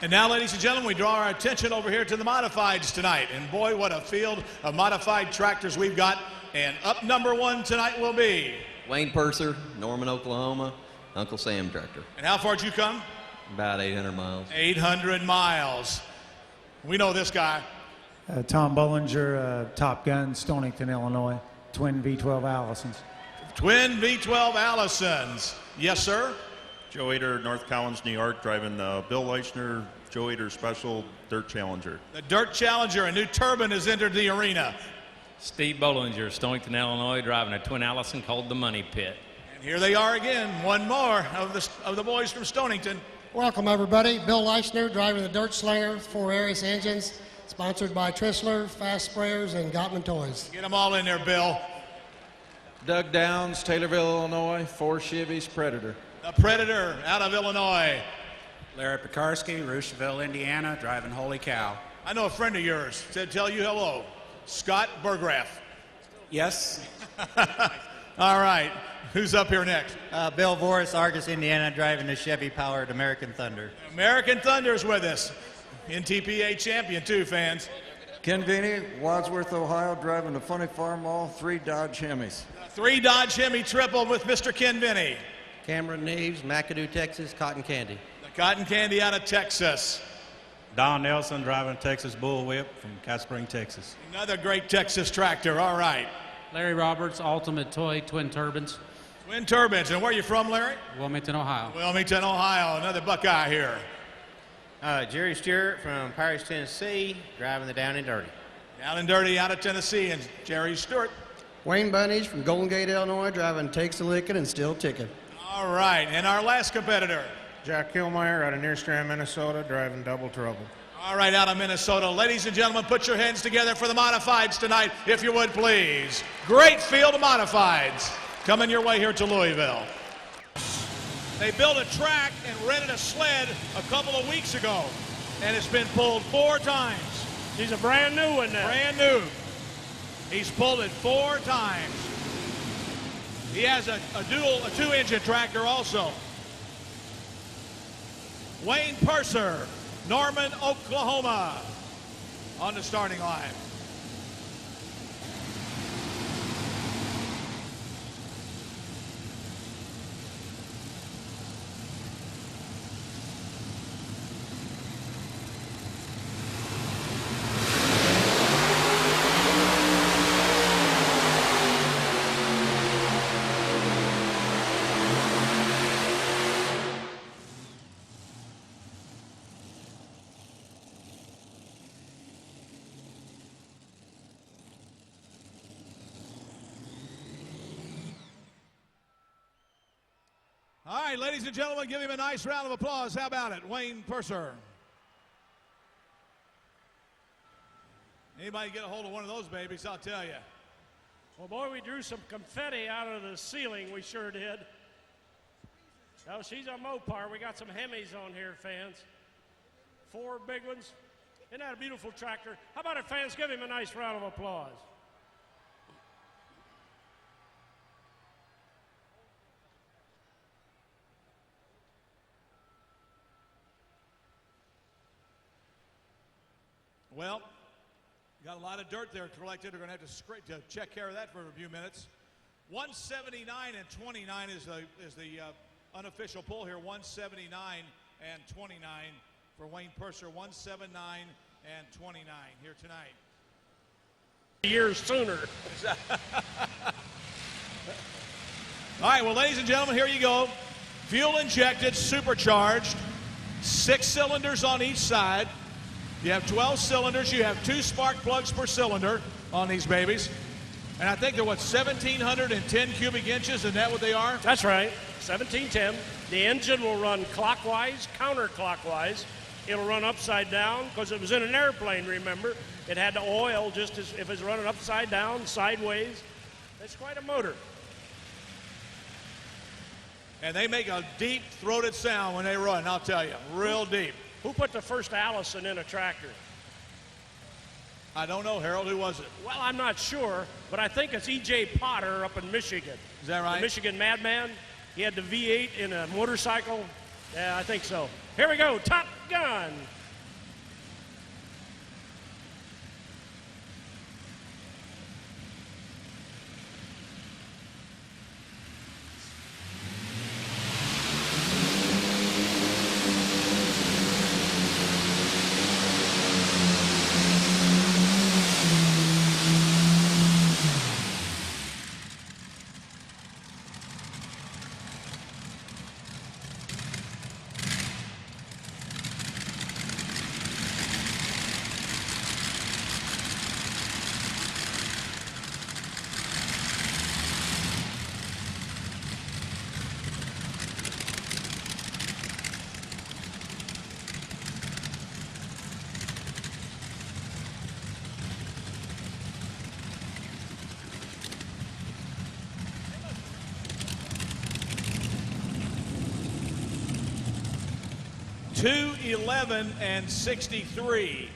And now, ladies and gentlemen, we draw our attention over here to the modifieds tonight. And boy, what a field of modified tractors we've got. And up number one tonight will be Wayne Purser, Norman, Oklahoma, Uncle Sam tractor. And how far did you come? About 800 miles. 800 miles. We know this guy. Tom Bollinger, Top Gun, Stonington, Illinois, twin V12 Allisons. Twin V12 Allisons. Yes, sir. Joe Etter, North Collins, New York, driving the Bill Leischner, Joe Etter Special Dirt Challenger. The Dirt Challenger, a new turbine has entered the arena. Steve Bollinger, Stonington, Illinois, driving a twin Allison called the Money Pit. And here they are again, one more of the boys from Stonington. Welcome, everybody. Bill Leischner, driving the Dirt Slinger, 4 Aries engines, sponsored by Trissler, Fast Sprayers, and Gottman Toys. Get them all in there, Bill. Doug Downs, Taylorville, Illinois, 4 Chevys Predator. The Predator out of Illinois. Larry Pekarsky, Roosevelt, Indiana, driving Holy Cow. I know a friend of yours. Said tell you hello. Scott Burgraff. Yes. All right. Who's up here next? Bill Voris, Argus, Indiana, driving the Chevy-powered American Thunder. American Thunder's with us. NTPA champion, too, fans. Ken Veney, Wadsworth, Ohio, driving the Funny Farm Mall, 3 Dodge Hemis. 3 Dodge Hemi triple with Mr. Ken Veney. Cameron Neves, McAdoo, Texas, Cotton Candy. The Cotton Candy out of Texas. Don Nelson, driving Texas Bullwhip from Cat Spring, Texas. Another great Texas tractor. All right. Larry Roberts, Ultimate Toy, Twin Turbines. Twin Turbines. And where are you from, Larry? Wilmington, Ohio. Wilmington, Ohio. Another Buckeye here. Jerry Stewart from Paris, Tennessee, driving the Down and Dirty. Down and Dirty out of Tennessee, and Jerry Stewart. Wayne Bunnies from Golden Gate, Illinois, driving Takes a Licking and Still Ticking. All right, and our last competitor. Jack Kilmeyer out of Nearstrand, Minnesota, driving Double Trouble. All right, out of Minnesota. Ladies and gentlemen, put your hands together for the modifieds tonight, if you would, please. Great field of modifieds coming your way here to Louisville. They built a track and rented a sled a couple of weeks ago, and it's been pulled 4 times. She's a brand new one now. Brand new. He's pulled it 4 times. He has a 2-engine tractor also. Wayne Purser, Norman, Oklahoma, on the starting line. All right, ladies and gentlemen, give him a nice round of applause. How about it, Wayne Purser? Anybody get a hold of one of those babies, I'll tell you. Well, boy, we drew some confetti out of the ceiling. We sure did. Oh, she's a Mopar. We got some Hemis on here, fans. 4 big ones. Isn't that a beautiful tractor? How about it, fans? Give him a nice round of applause. Well, got a lot of dirt there collected. We're going to have to check care of that for a few minutes. 179 and 29 is the unofficial pull here. 179 and 29 for Wayne Purser. 179 and 29 here tonight. Years sooner. All right, well, ladies and gentlemen, here you go. Fuel injected, supercharged. 6 cylinders on each side. You have 12 cylinders. You have 2 spark plugs per cylinder on these babies. And I think they're, 1,710 cubic inches? Isn't that what they are? That's right, 1710. The engine will run clockwise, counterclockwise. It'll run upside down because it was in an airplane, remember? It had to oil just as if it's running upside down, sideways. It's quite a motor. And they make a deep-throated sound when they run, I'll tell you, real deep. Who put the first Allison in a tractor? I don't know, Harold. Who was it? Well, I'm not sure, but I think it's E.J. Potter up in Michigan. Is that right? The Michigan Madman. He had the V8 in a motorcycle. Yeah, I think so. Here we go. Top begun. $211.63.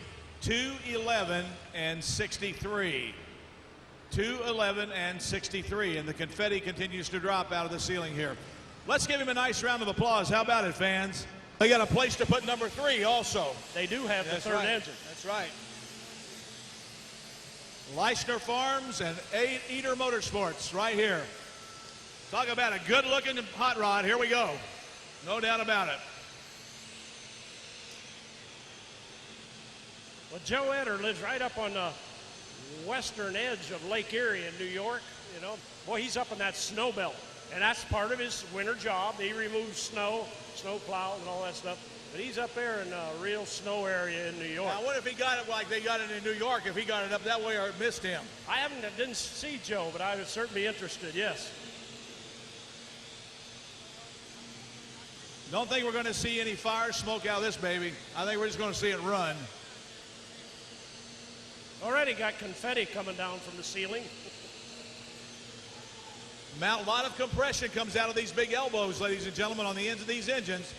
$211.63. $211.63. And the confetti continues to drop out of the ceiling here. Let's give him a nice round of applause. How about it, fans? They got a place to put number 3 also. They do have the third engine. That's right. Leischner Farms and Etter Motorsports right here. Talk about a good-looking hot rod. Here we go. No doubt about it. Well, Joe Etter lives right up on the western edge of Lake Erie in New York. You know, boy, he's up in that snow belt, and that's part of his winter job. He removes snow plows and all that stuff. But he's up there in a real snow area in New York. Now, what if he got it like they got it in New York? If he got it up that way or missed him? I didn't see Joe, but I would certainly be interested. Yes. Don't think we're going to see any fire smoke out of this baby. I think we're just going to see it run. Already got confetti coming down from the ceiling. A lot of compression comes out of these big elbows, ladies and gentlemen, on the ends of these engines.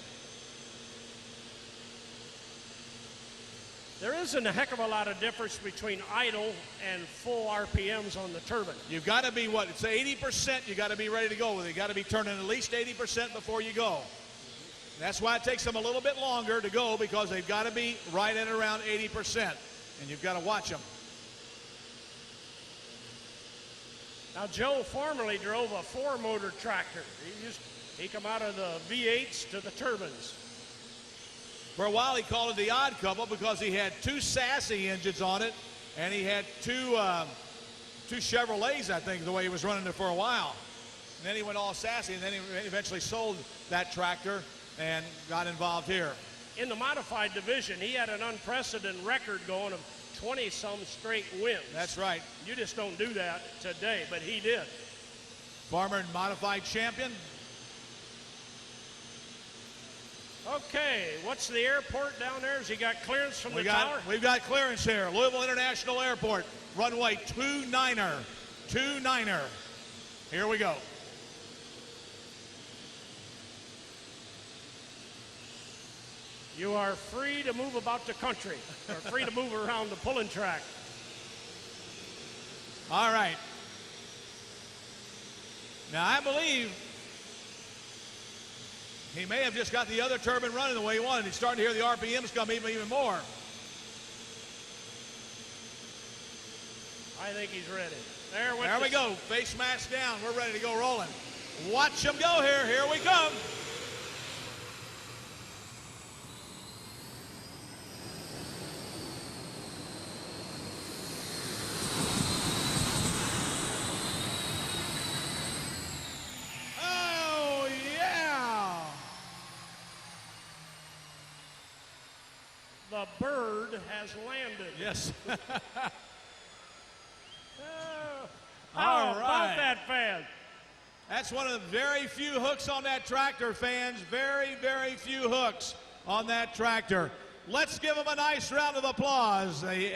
There isn't a heck of a lot of difference between idle and full RPMs on the turbine. You've got to be, what, it's 80%. You got to be ready to go with it. You got to be turning at least 80% before you go. That's why it takes them a little bit longer to go, because they've got to be right at around 80%. And you've got to watch them. Now, Joe formerly drove a 4-motor tractor. He come out of the V8s to the turbines. For a while, he called it the odd couple because he had 2 Sassy engines on it, and he had two Chevrolets, I think, the way he was running it for a while. And then he went all sassy, and then he eventually sold that tractor and got involved here. In the modified division, he had an unprecedented record going of 20-some straight wins. That's right. You just don't do that today, but he did. Farmer and modified champion. Okay, what's the airport down there? Has he got clearance from the tower? We've got clearance here. Louisville International Airport, runway 29er. 29er. Here we go. You are free to move about the country, or free to move around the pulling track. All right. Now, I believe he may have just got the other turbine running the way he wanted. He's starting to hear the RPMs come even more. I think he's ready. There we go. Face mask down. We're ready to go rolling. Watch him go here. Here we come. The bird has landed. Yes. How about that, fan? That's one of the very few hooks on that tractor, fans. Very, very few hooks on that tractor. Let's give them a nice round of applause. The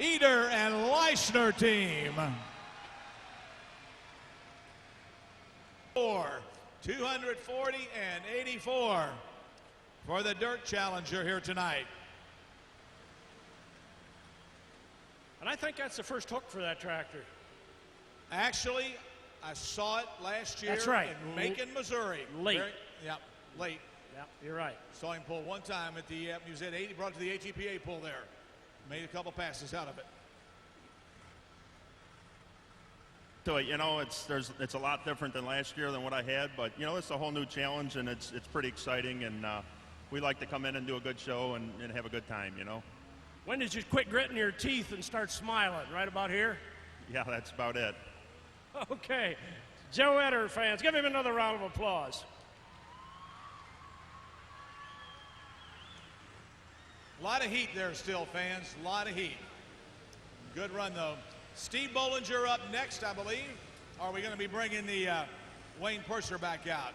Etter and Leischner team. 240 and 84 for the Dirt Challenger here tonight. And I think that's the first hook for that tractor. Actually, I saw it last year That's right. in Macon, Missouri. Late. Late. Yeah, you're right. Saw him pull one time at the, he was at 80, brought it to the ATPA pull there. Made a couple passes out of it. So, you know, it's a lot different than last year than what I had, but, you know, it's a whole new challenge, and it's pretty exciting, and we like to come in and do a good show and have a good time, you know. When did you quit gritting your teeth and start smiling? Right about here? Yeah, that's about it. Okay. Joe Etter fans, give him another round of applause. A lot of heat there still, fans. A lot of heat. Good run, though. Steve Bollinger up next, I believe. Are we going to be bringing the Wayne Purser back out?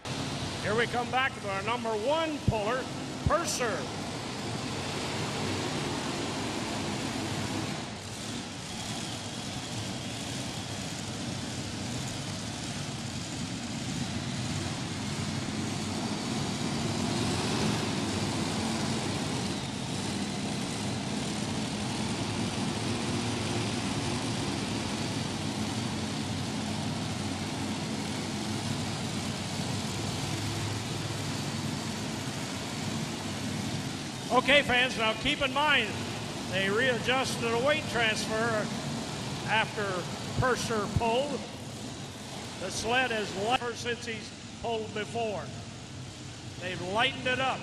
Here we come back with our number 1 puller, Purser. Okay, fans, now keep in mind, they readjusted the weight transfer after Purser pulled. The sled is lighter since he's pulled before. They've lightened it up.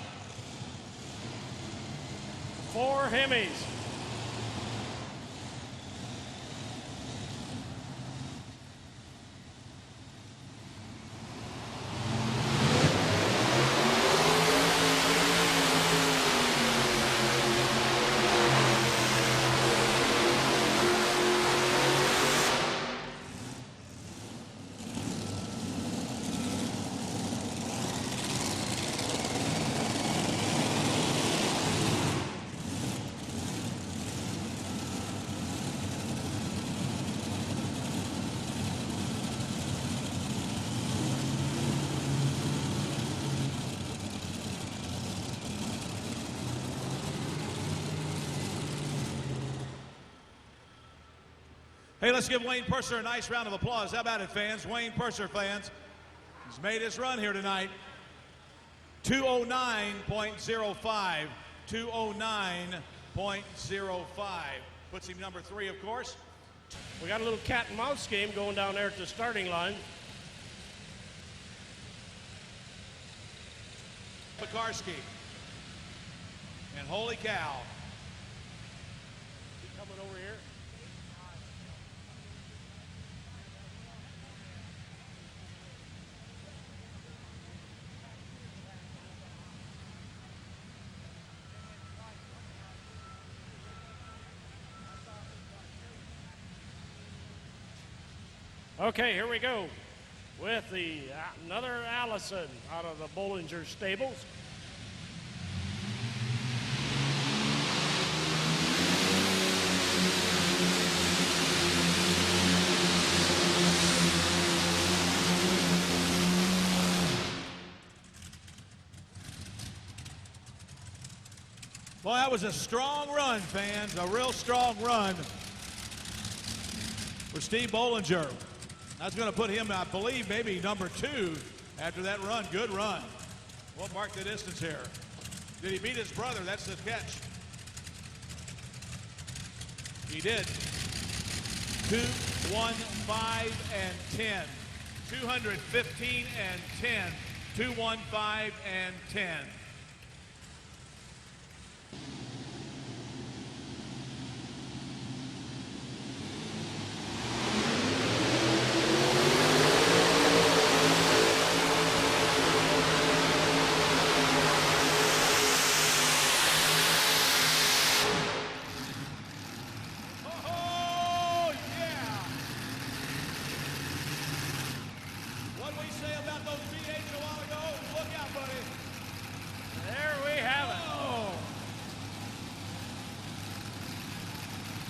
4 Hemis. Hey, let's give Wayne Purser a nice round of applause. How about it, fans? Wayne Purser, fans. He's made his run here tonight. 209.05. 209.05. Puts him number 3, of course. We got a little cat and mouse game going down there at the starting line. Pekarski. And holy cow. He coming over here. Okay, here we go with the another Allison out of the Bollinger stables. Well, that was a strong run, fans. A real strong run for Steve Bollinger. That's going to put him, I believe, maybe number 2 after that run. Good run. What marked the distance here? Did he beat his brother? That's the catch. He did. 2:15 and 10. 215 and 10. 2:15 and 10.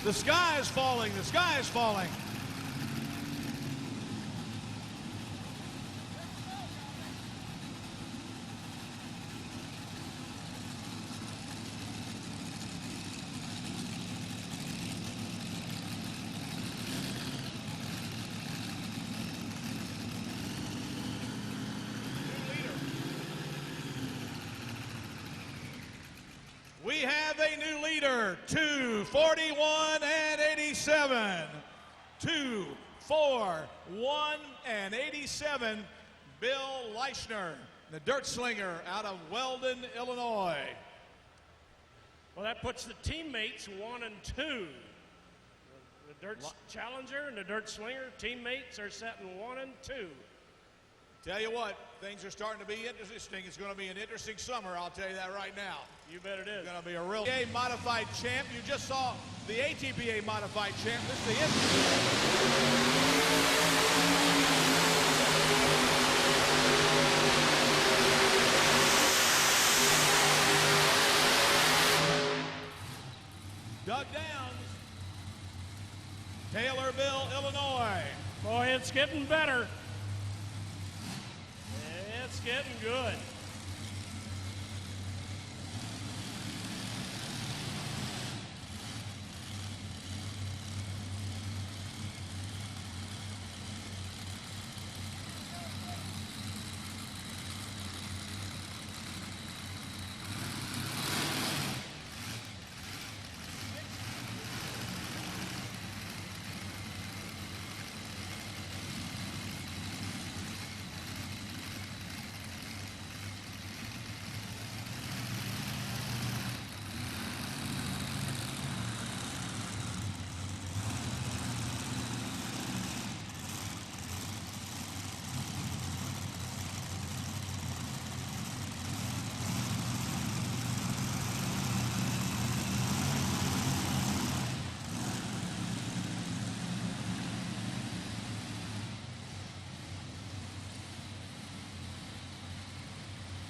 The sky is falling. The sky is falling. We have a new leader, 241 and 87. 241 and 87, Bill Leischner, the dirt slinger out of Weldon, Illinois. Well, that puts the teammates 1 and 2. The dirt challenger and the dirt slinger teammates are setting 1 and 2. Tell you what, things are starting to be interesting. It's going to be an interesting summer, I'll tell you that right now. You bet it is. It's going to be a real ATPA modified champ. You just saw the ATPA modified champ. This is the Doug Downs, Taylorville, Illinois. Boy, it's getting better. It's getting good.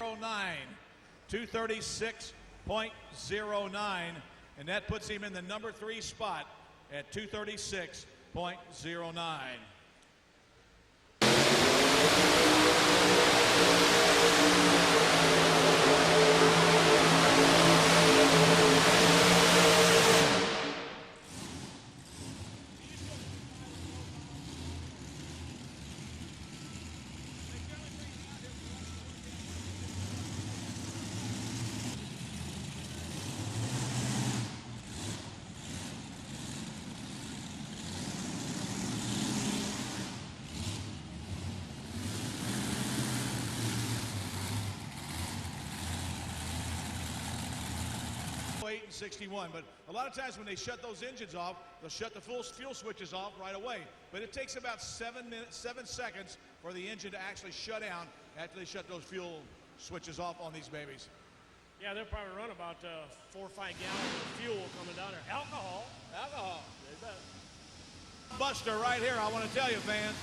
.09, 236.09, and that puts him in the number 3 spot at 236.09. And 61, but a lot of times when they shut those engines off, they'll shut the full fuel switches off right away. But it takes about 7 seconds for the engine to actually shut down after they shut those fuel switches off on these babies. Yeah, they'll probably run about 4 or 5 gallons of fuel coming down there. Alcohol. They bet. Buster right here, I want to tell you, fans.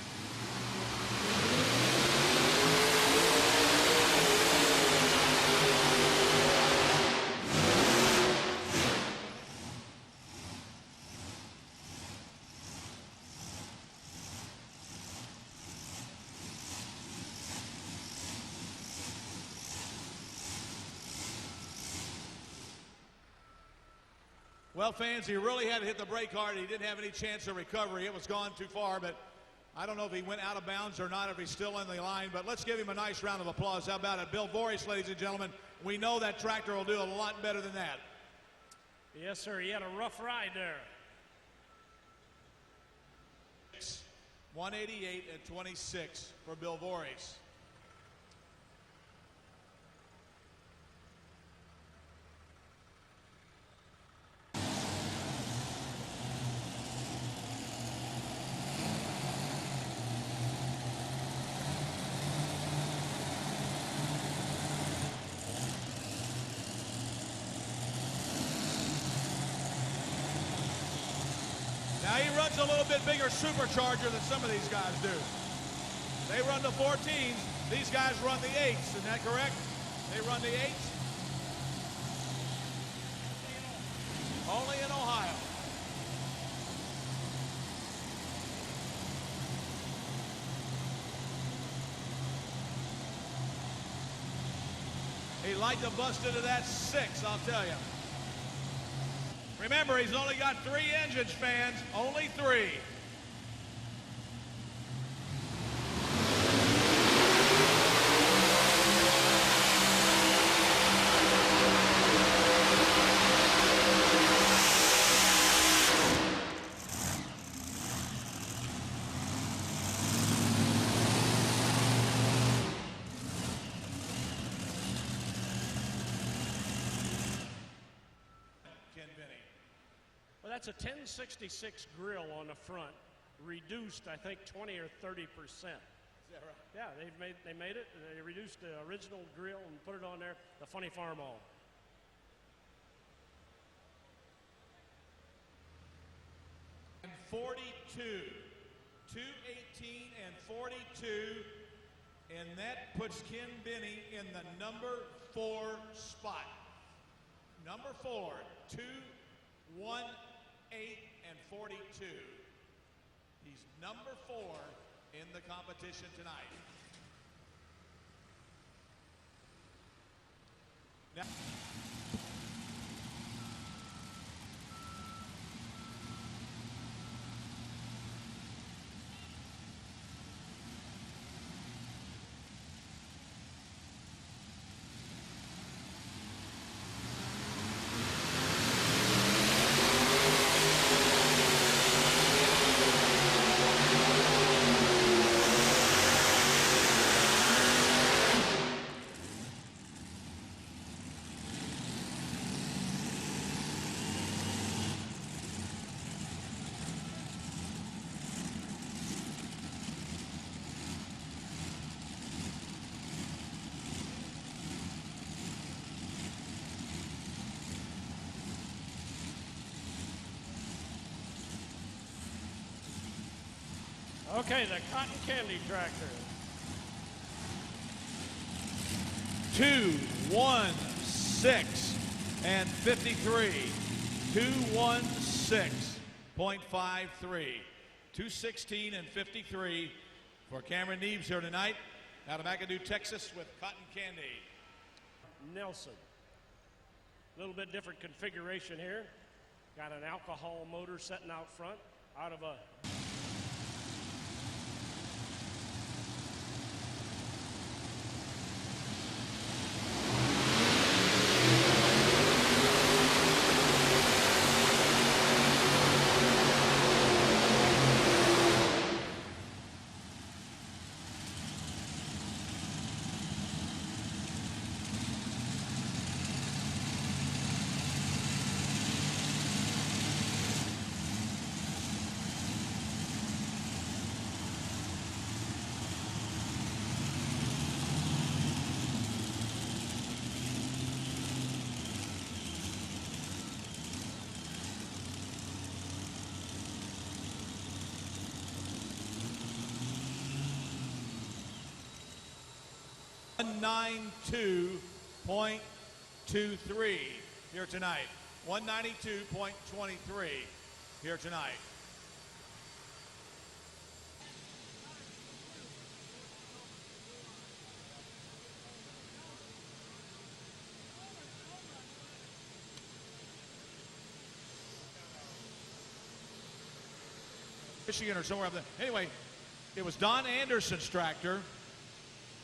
Well, fans, he really had to hit the brake hard. He didn't have any chance of recovery. It was gone too far, but I don't know if he went out of bounds or not, if he's still in the line, but let's give him a nice round of applause. How about it? Bill Voris, ladies and gentlemen. We know that tractor will do a lot better than that. Yes, sir. He had a rough ride there. 188 and 26 for Bill Voris. Now he runs a little bit bigger supercharger than some of these guys do. They run the 14s. These guys run the 8s. Isn't that correct? They run the 8s. Only in Ohio. He'd like to bust into that 6, I'll tell you. Remember, he's only got 3 engines, fans. Only 3. That's a 1066 grill on the front, reduced, I think, 20 or 30%. Is that right? Yeah, they made it. They reduced the original grill and put it on there. The Funny Farm All. And 42. 218 and 42. And that puts Ken Veney in the number 4 spot. Number 4, 2, 1, 8, and 42. He's number 4 in the competition tonight. Now, Okay, the cotton candy tractor. 2, 1, 6, and 53. 216.53. 216 and 53 for Cameron Neves here tonight out of McAdoo, Texas with cotton candy. Nelson. A little bit different configuration here. Got an alcohol motor sitting out front out of a .192.23 here tonight. 192.23 here tonight. Michigan or somewhere up there. Anyway, it was Don Anderson's tractor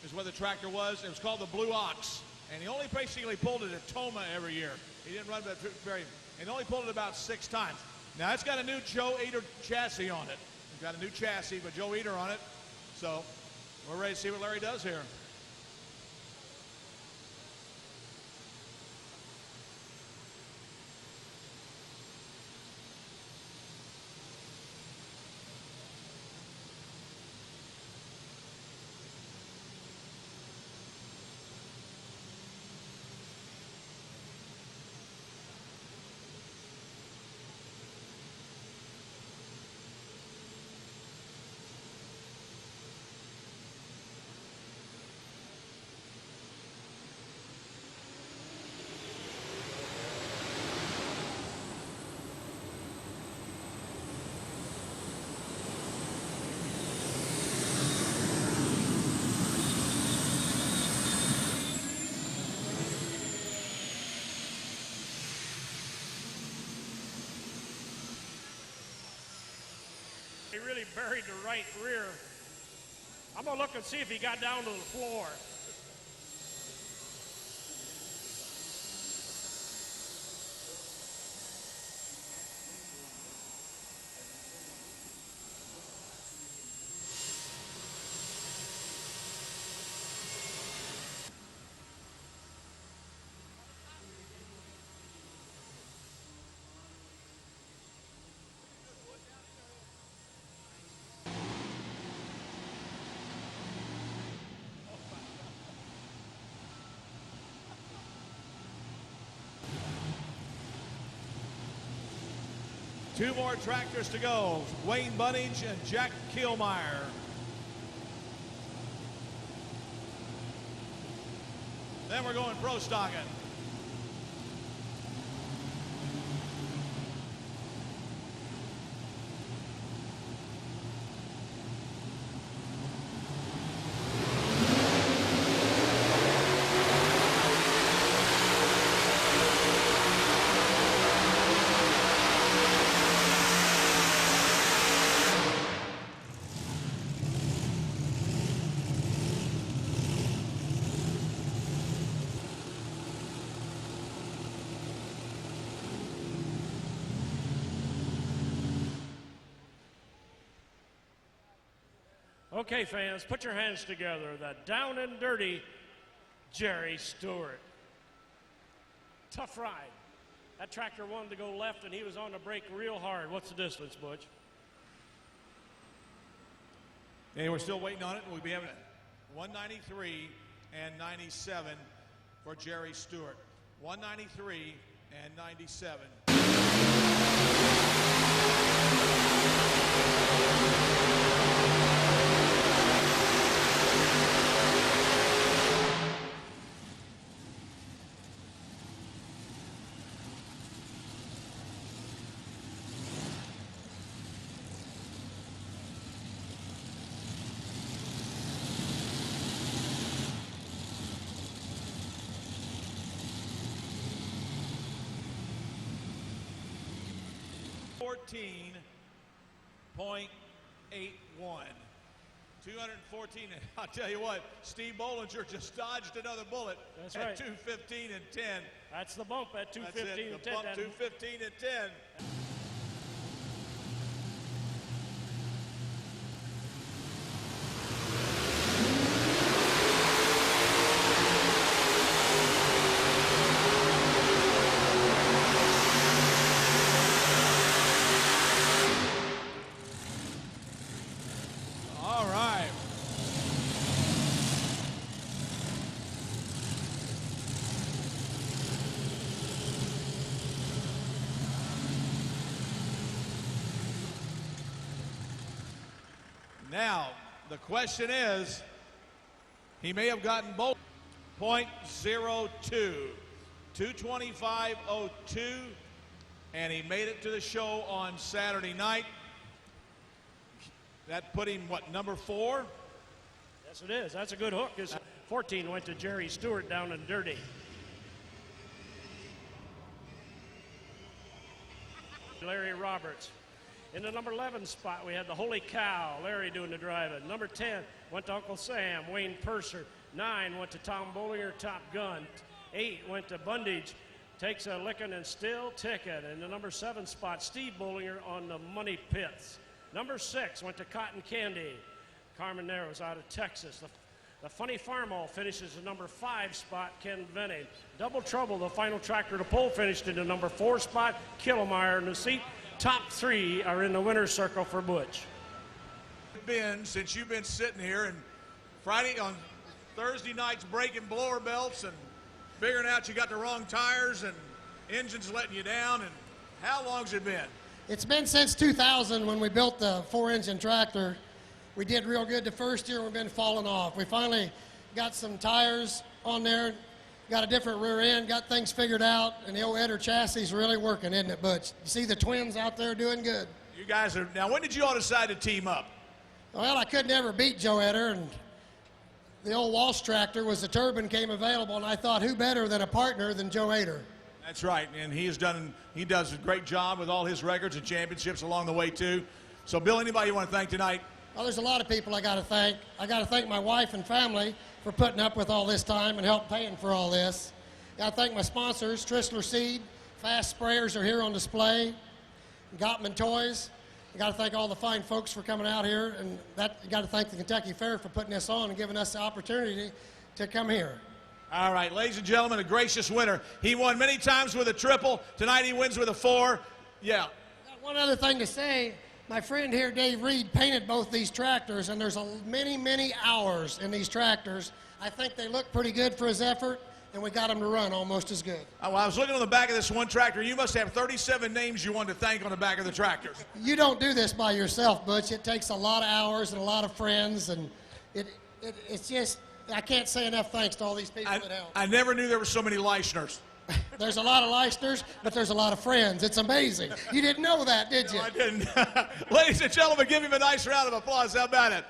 is what the tractor was. It was called the Blue Ox. And he only basically pulled it at Toma every year. He didn't run it very, and only pulled it about 6 times. Now it's got a new Joe Etter chassis on it. It's got a new chassis, but Joe Etter on it. So we're ready to see what Larry does here. He really buried the right rear. I'm going to look and see if he got down to the floor. 2 more tractors to go. Wayne Bunnage and Jack Kielmeyer. Then we're going pro stocking. Okay, fans, put your hands together. The down and dirty Jerry Stewart. Tough ride. That tractor wanted to go left, and he was on the brake real hard. What's the distance, Butch? And we're still waiting on it. We'll be having 193 and 97 for Jerry Stewart. 193 and 97. 14.81. 214, and I'll tell you what, Steve Bollinger just dodged another bullet. That's at right. 215 and 10. That's the bump at 215 and 10. Bump 215 and 10. All right. Now, the question is, he may have gotten both. 0.02, 225.02, and he made it to the show on Saturday night. That put him, what, number 4? Yes, it is. That's a good hook. 14 went to Jerry Stewart down and dirty. Larry Roberts. In the number 11 spot, we had the Holy Cow, Larry doing the driving. Number 10 went to Uncle Sam, Wayne Purser. 9 went to Tom Bollinger, Top Gun. 8 went to Bundage, takes a licking and still ticking. In the number 7 spot, Steve Bollinger on the Money Pits. Number 6 went to Cotton Candy. Carmen Narrows out of Texas. The Funny Farmall finishes the number 5 spot, Ken Veney. Double Trouble, the final tractor to pole, finished in the number 4 spot, Kielmeyer in the seat. Top 3 are in the winner's circle for Butch. Ben, since you've been sitting here and on Thursday nights breaking blower belts and figuring out you got the wrong tires and engines letting you down, and how long's it been? It's been since 2000 when we built the 4-engine tractor. We did real good the first year. We've been falling off. We finally got some tires on there, got a different rear end, got things figured out, and the old Etter chassis is really working, isn't it, Butch? You see the twins out there doing good. You guys are, now when did you all decide to team up? Well, I could never beat Joe Etter, and the old Walsh tractor was the turbine came available, and I thought who better than a partner than Joe Etter. That's right, and he does a great job with all his records and championships along the way too. So Bill, anybody you want to thank tonight? Well, there's a lot of people I got to thank. I got to thank my wife and family for putting up with all this time and help paying for all this. Got to thank my sponsors, Tristler Seed, Fast Sprayers are here on display, Gottman Toys. I got to thank all the fine folks for coming out here, and you got to thank the Kentucky Fair for putting this on and giving us the opportunity to come here. All right, ladies and gentlemen, a gracious winner. He won many times with a triple. Tonight he wins with a 4. Yeah. Got one other thing to say. My friend here, Dave Reed, painted both these tractors, and there's many, many hours in these tractors. I think they look pretty good for his effort. and we got them to run almost as good. Well, I was looking on the back of this one tractor. You must have 37 names you want to thank on the back of the tractors. You don't do this by yourself, Butch. It takes a lot of hours and a lot of friends, and it's just, I can't say enough thanks to all these people that help. I never knew there were so many Leichners. There's a lot of Leichners, but there's a lot of friends. It's amazing. You didn't know that, did you? No, I didn't. Ladies and gentlemen, give him a nice round of applause. How about it?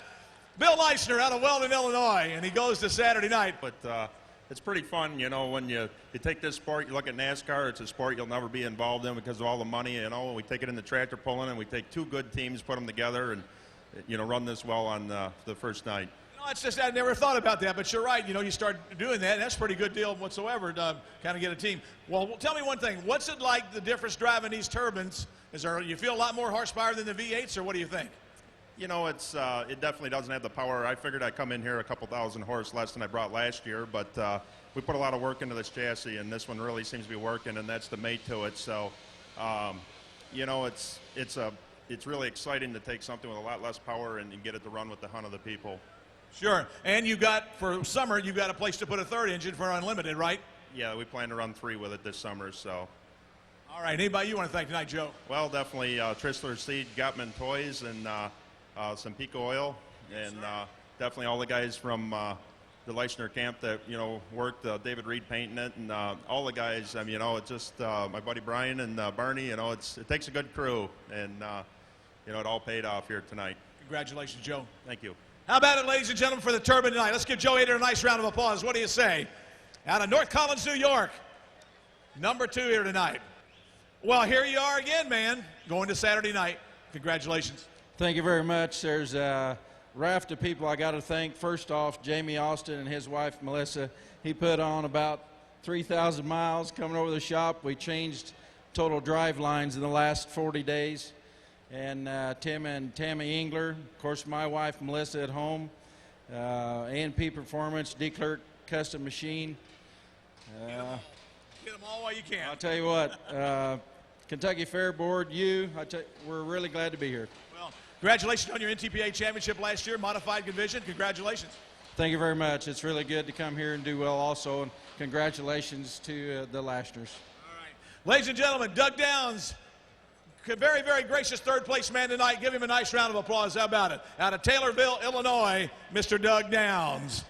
Bill Leischner out of Weldon, Illinois, and he goes to Saturday night. But it's pretty fun, you know, when you take this sport, you look at NASCAR, it's a sport you'll never be involved in because of all the money, you know. We take it in the tractor pulling, and we take two good teams, put them together, and, you know, run this well on the first night. No, it's just I never thought about that, but you're right. You know, you start doing that, and that's a pretty good deal whatsoever to kind of get a team. Well, tell me one thing. What's it like, the difference driving these turbines? You feel a lot more horsepower than the V8s, or what do you think? You know, it definitely doesn't have the power. I figured I'd come in here a couple thousand horse less than I brought last year, but we put a lot of work into this chassis, and this one really seems to be working, and that's the mate to it. So, you know, it's really exciting to take something with a lot less power and get it to run with the hunt of the people. Sure. And you got, for summer, you've got a place to put a third engine for unlimited, right? Yeah, we plan to run 3 with it this summer, so. All right. Anybody you want to thank tonight, Joe? Well, definitely Tristler Seed, Gottman Toys, and some Pico Oil, and definitely all the guys from the Leischner camp that, you know, worked, David Reed painting it, and all the guys. I mean, you know, it's just my buddy Brian and Barney, you know, it takes a good crew, and, you know, it all paid off here tonight. Congratulations, Joe. Thank you. How about it, ladies and gentlemen, for the turbine tonight? Let's give Joe Etter a nice round of applause. What do you say? Out of North Collins, New York, number 2 here tonight. Well, here you are again, man, going to Saturday night. Congratulations. Thank you very much. There's a raft of people I got to thank. First off, Jamie Austin and his wife, Melissa. He put on about 3,000 miles coming over the shop. We changed total drive lines in the last 40 days. And Tim and Tammy Engler, of course, my wife, Melissa, at home. A&P Performance, D-Clerk Custom Machine. Get them all while you can. I'll tell you what, Kentucky Fair Board, we're really glad to be here. Well, congratulations on your NTPA championship last year, modified condition. Congratulations. Thank you very much. It's really good to come here and do well also, and congratulations to the Leichners. All right. Ladies and gentlemen, Doug Downs, very, very gracious third-place man tonight. Give him a nice round of applause. How about it? Out of Taylorville, Illinois, Mr. Doug Downs.